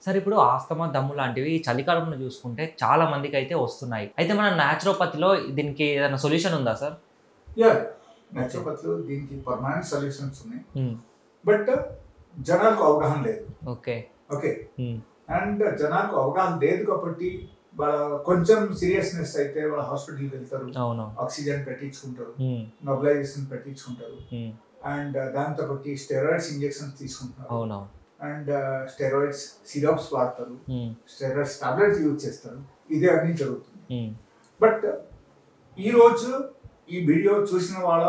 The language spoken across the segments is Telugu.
సార్ ఇప్పుడు ఆస్తమా, దమ్ము లాంటివి ఈ చలికాలంలో చూసుకుంటే చాలా మందికైతే వస్తున్నాయి. అయితే మన న్యాచురోపతిలో దీనికి ఏదైనా సొల్యూషన్ ఉందా సార్? యాహ్! న్యాచురోపతిలో దీనికి పర్మనెంట్ సొల్యూషన్స్ ఉన్నాయి. హ్మ్. బట్ జనాలకు అవగాహన లేదు. ఓకే. ఓకే. హ్మ్. అండ్ జనాలకు అవగాహన లేదు కాబట్టి కొంచెం సీరియస్నెస్ అయితే వాళ్ళ హాస్పిటల్కి వెళ్తారు. అవును. ఆక్సిజన్ పెట్టించుకుంటారు, హ్మ్. మొబిలైజేషన్ పెట్టించుకుంటారు. హ్మ్. అండ్ దాంతో బట్టి స్టెరాయిడ్స్ ఇంజెక్షన్స్ తీసుకుంటున్నారు. అవునవును. అండ్ స్టెరాయిడ్స్ సిరప్స్ వాడతారు, హ్మ్. స్టెరాయిడ్స్ టాబ్లెట్స్ యూజ్ చేస్తారు. ఇదే అన్ని జరుగుతుంది. హ్మ్. బట్ ఈరోజు ఈ వీడియో చూసిన వాళ్ళ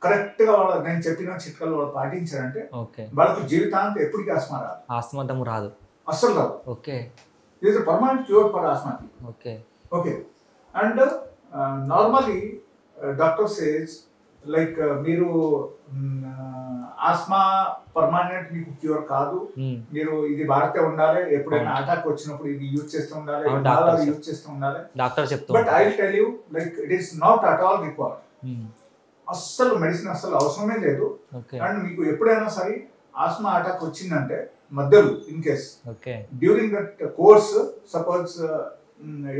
కరెక్ట్గా వాళ్ళ నేను చెప్పిన చిట్కాలు వాళ్ళు పాటించారంటే ఓకే. వాళ్ళకు జీవితాంతం ఎప్పటికీ ఆస్మా రాదు, ఆస్తమా, దమ్ము రాదు. అస్సలు రాదు. Okay. It is permanent cure for ఆస్మాకి. Okay. Okay. And normally doctor says like మీరు ఆస్మా పర్మనెంట్ మీకు క్యూర్ కాదు, హ్మ్. మీరు ఇది వాడితే ఉండాలి, ఎప్పుడైనా అటాక్ వచ్చినప్పుడు ఇది యూజ్ చేస్తూ ఉండాలి, అవును, చాలా డాక్టర్ యూజ్ చేస్తూ ఉండాలి. డాక్టర్ చెప్తూ but I tell you like it is not at all required. హ్మ్. అస్సలు మెడిసిన్ అస్సలు అవసరమే లేదు. ఓకే. అండ్ మీకు ఎప్పుడైనా సరే ఆస్మా అటాక్ వచ్చిందంటే మధ్యలో in case okay. During that course suppose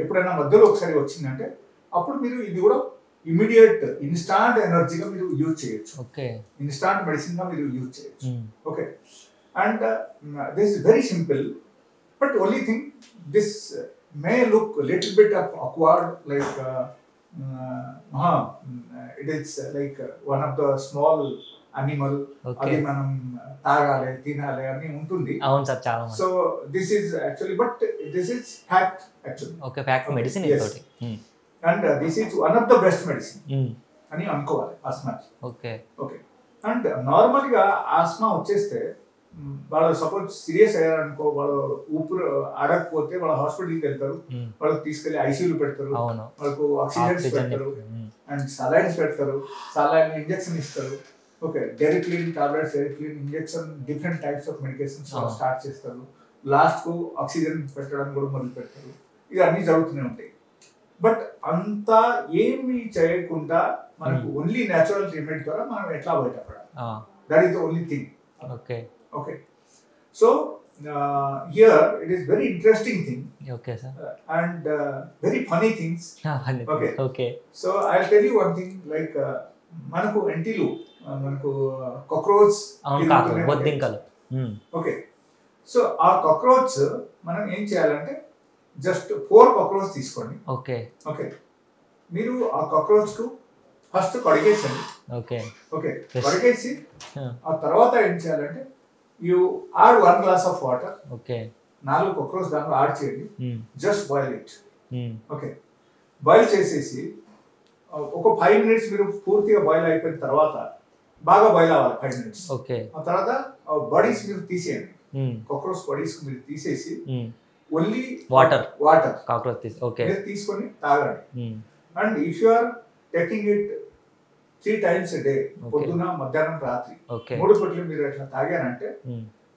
ఎప్పుడైనా మధ్యలో ఒకసారి వచ్చిందంటే అప్పుడు మీరు ఇది కూడా ఇమీడియట్ ఇన్స్టాంట్ ఎనర్జీగా మీరు యూజ్ చేయొచ్చు, ఓకే. ఇన్స్టాంట్ మెడిసిన్ గా మీరు యూజ్ చేయొచ్చు. Hmm. Okay. And this is very simple, but only thing this may look little bit of awkward like it is like one of the small animal, అది మనం తాగాలి తినాలి అని ఉంటుంది. అవును సార్, చాలా so this is actually but this is fact actually. Okay. Fact medicine తోటి. And this is one of the best medicine hmm. అని అనుకోవాలి ఆస్మాకి. ఓకే. ఓకే. అండ్ నార్మల్గా ఆస్మా వచ్చేస్తే వాళ్ళు సపోజ్ సీరియస్ అయ్యారనుకో, వాళ్ళు ఊపిరి ఆడకపోతే వాళ్ళ హాస్పిటల్కి వెళ్తారు, వాళ్ళకి తీసుకెళ్లి ఐసీయూలు పెడతారు, అవును. వాళ్ళకు ఆక్సిజన్స్ పెడతారు, అండ్ సలైన్స్ పెడతారు, సలైన్ ఇంజెక్షన్ ఇస్తారు. Okay. Dericlin tablets, Dericlin injection, different types of medications start చేస్తారు. లాస్ట్ కు ఆక్సిజన్ పెట్టడం కూడా మొదలు పెడతారు. ఇది అన్ని జరుగుతూనే ఉంటాయి. బట్ అంతా ఏమి చేయకుండా మనకు ఓన్లీ న్యాచురల్ ట్రీట్మెంట్ ద్వారా మనం ఎట్లా బయటపడాలి, that is the only thing. Okay. Okay. So here it is very interesting thing. Okay sir. And very funny things. Okay. Okay. So I will tell you one thing like మనకు ఎంటీలు, మనకు కాక్రోచ్, బొద్దింకలు. ఓకే. సో ఆ కాక్రోచ్ మనం ఏం చేయాలంటే జస్ట్ 4 కాక్రోచ్ తీసుకోండి. ఓకే. ఓకే. మీరు ఆ కాక్రోచ్ కు ఫస్ట్ కడిగేసండి. ఓకే. ఓకే. కడిగేసి ఆ తర్వాత ఏం చేయాలంటే you add 1 glass of water. Okay. 4 cockroach దాంట్లో యాడ్ చేయండి. Just boil it. Okay. Boil చేసేసి ఒక 5 మినిట్స్ మీరు పూర్తిగా బాయిల్ అయిపోయిన తర్వాత బాగా బాయిల్ అవ్వాలి 5 మినిట్స్. ఓకే. ఆ తర్వాత బాడీస్ మీరు తీసేయండి, కాక్రోచ్ బాడీస్ మీరు తీసేసి ఓన్లీ వాటర్ కాక్రోచ్ ఓకే తీసుకొని తాగండి. And if you are taking it 3 times a day, పొద్దున మధ్యాహ్నం రాత్రి 3 పూటలు మీరు అట్లా తాగారంటే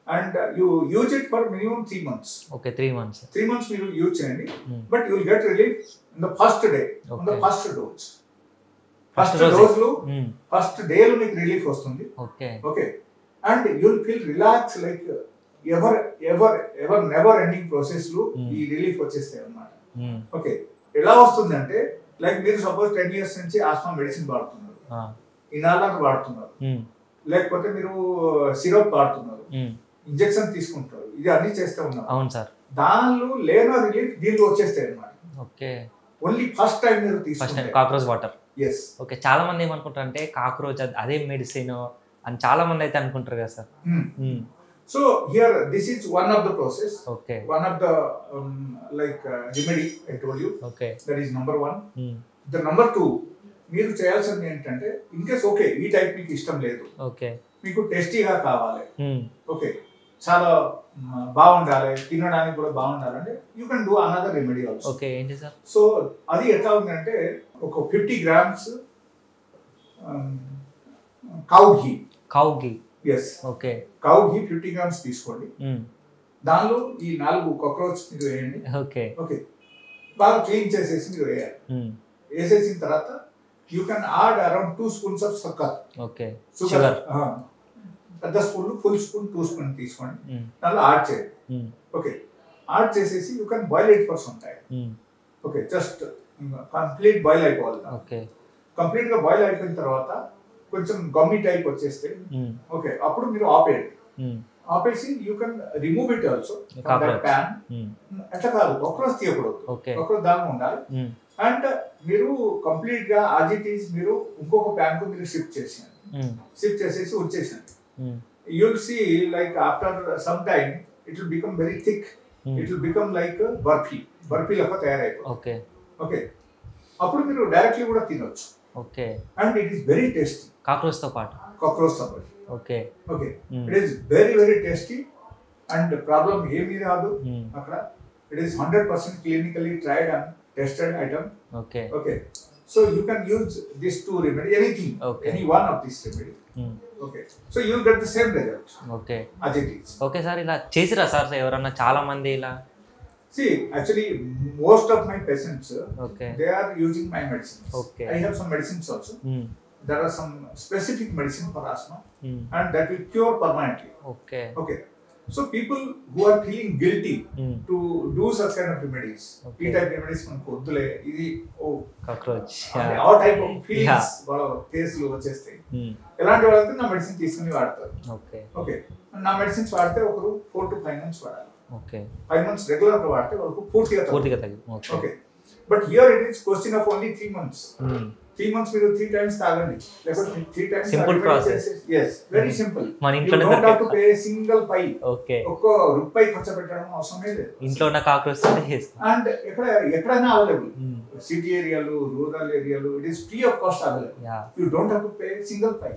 and you use it for minimum 3 months. Okay. 3 months. 3 months మీరు యూజ్ చేయండి. But you will get relief in the first day, in the first dose. First డోస్లో ఫస్ట్ డేలో మీకు రిలీఫ్ వస్తుంది. Okay. Okay. And you will feel relax like ever ever ever never ending process లో ఈ రిలీఫ్ వచ్చేస్తాయి అన్నమాట. ఓకే. ఎలా వస్తుంది అంటే లైక్ మీరు సపోజ్ 10 years నుంచి ఆస్మా మెడిసిన్ వాడుతున్నారు, ఇనాలర్ వాడుతున్నారు, లేకపోతే మీరు సిరప్ వాడుతున్నారు, ఇంజెక్షన్ తీసుకుంటారు, ఇది అన్ని చేస్తూ ఉన్నారు. అవును సార్. దానిలో లేని రిలీఫ్ దీనిలో వచ్చేస్తాయి అన్నమాట. ఓకే. ఓన్లీ ఫస్ట్ టైం మీరు తీసుకుంటారు కాక్రోచ్ వాటర్. ఎస్. ఓకే. చాలా మంది ఏమనుకుంటారు అంటే కాక్రోచ్ అదే మెడిసిన్ అని చాలా మంది అయితే అనుకుంటారు కదా sir. So here this is one of the process. Okay. One of the remedy I told you. Okay. That is number 1. The number 2, మీరు చేయాల్సింది ఏంటంటే ఇన్ కేస్ ఓకే ఈ టైప్ మీకు ఇష్టం లేదు, ఓకే, మీకు టేస్టీగా కావాలి, ఓకే చాలా బాగుండాలి, తినడానికి కూడా బాగుండాలంటే you can do another remedy also. Okay. ఏంటి సార్? సో అది ఎట్లా ఉందంటే ఒక 50 grams కౌ ఘీ. ఎస్. ఓకే. కౌ ఘీ 50 grams తీసుకోండి. దానిలో ఈ 4 కాక్రోచ్ మీరు వేయండి. ఓకే. ఓకే. బాగా క్లీన్ చేసేసి మీరు వేయాలి. వేసేసిన తర్వాత you can add around 2 spoons of sugar. Okay. Sugar పెద్ద స్పూన్, ఫుల్ స్పూన్ 2 spoons తీసుకోండి, దానిలో యాడ్ చేయండి. ఓకే. యాడ్ చేసేసి you can boil it for some time. Okay, just complete boil అయిపోవాలి. ఓకే, కంప్లీట్ గా బాయిల్ అయిపోయిన తర్వాత కొంచెం గమ్మి టైప్ వచ్చేస్తే ఓకే అప్పుడు మీరు ఆపేసి you can remove it also from that pan. అట్లా కాదు, కాక్రోచ్ తీయకూడదు, కాక్రోచ్ దాని ఉండాలి. అండ్ మీరు కంప్లీట్ గా యాజ్ ఇట్ ఈస్ మీరు ఇంకొక ప్యాన్ కు మీరు షిఫ్ట్ చేసేసి ఉంచేసాను. You will see like after some time it will become very thick, it will become like barfi లాగా తయారైపోతుంది. ఓకే, అప్పుడు మీరు డైరెక్ట్లీ కూడా తినొచ్చు. Okay, and it is very tasty cockroach తో పాటు. Okay, it is very very tasty and problem ఏమీ రాదు అక్కడ. It is 100% clinically tried and tested item. Okay, so you can use this to remedy anything, any one of this remedy. Okay, so you will get the same result. Okay, as it is. Okay sir, ఇలా చేసిరా సార్ ఎవరన్నా చాలా మంది ఇలా? See, actually, most of my patients, they are using my medicines. I have some medicines also. There are some specific medicine for asthma, and that will cure permanently. Okay. So people who are feeling guilty to do such kind of remedies, E-type remedies, manku oddule idi cockroach, all type of feelings valla face lo vachestayi. Elanti valante na medicine తీసుకుని వాడతారు. Okay. నా మెడిసిన్స్ వాడితే ఒకరు 4 to 5 months వాడాలి. 5 months రెగ్యులర్ గా వాడితే వాళ్ళకు పూర్తిగా తగ్గుతుంది. Okay, but here it is question of only 3 months. 3 months మీరు 3 times తాగండి, లేకపోతే 3 times. Simple process. yes, very simple. మన ఇంట్లో you don't have to pay single pie. Okay, ఒక్క రూపాయి ఖర్చు పెట్టడం అవసరం లేదు. ఇంట్లో ఉన్న కాక్రోచ్ తోనే చేస్తాం. అండ్ ఎక్కడైనా అవైలబుల్, సిటీ ఏరియాలు, రూరల్ ఏరియాలు, it is free of cost available. you don't have to pay single pie.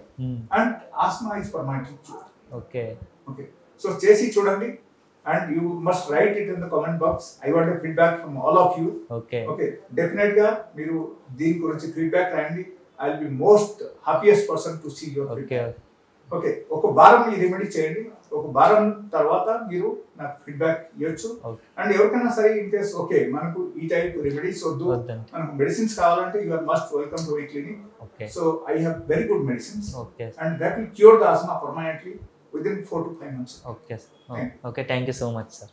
and asthma is permanently cured. Okay, so చేసి చూడండి. And you must write it in the comment box. I want a feedback from all of you. Okay, definitely ga meeru deen gurinchi feedback rayandi. I will be most happiest person to see your feedback. Okay, oka varam ee remedy cheyandi, oka varam tarvata meeru na feedback iyochu. And evarkana sare in case okay manaku ee type remedies oddu, manaku medicines kavalante, you are most welcome to my clinic. So I have very good medicines, and that will cure the asthma permanently within 4 to 5 months. Okay, thank you so much, sir.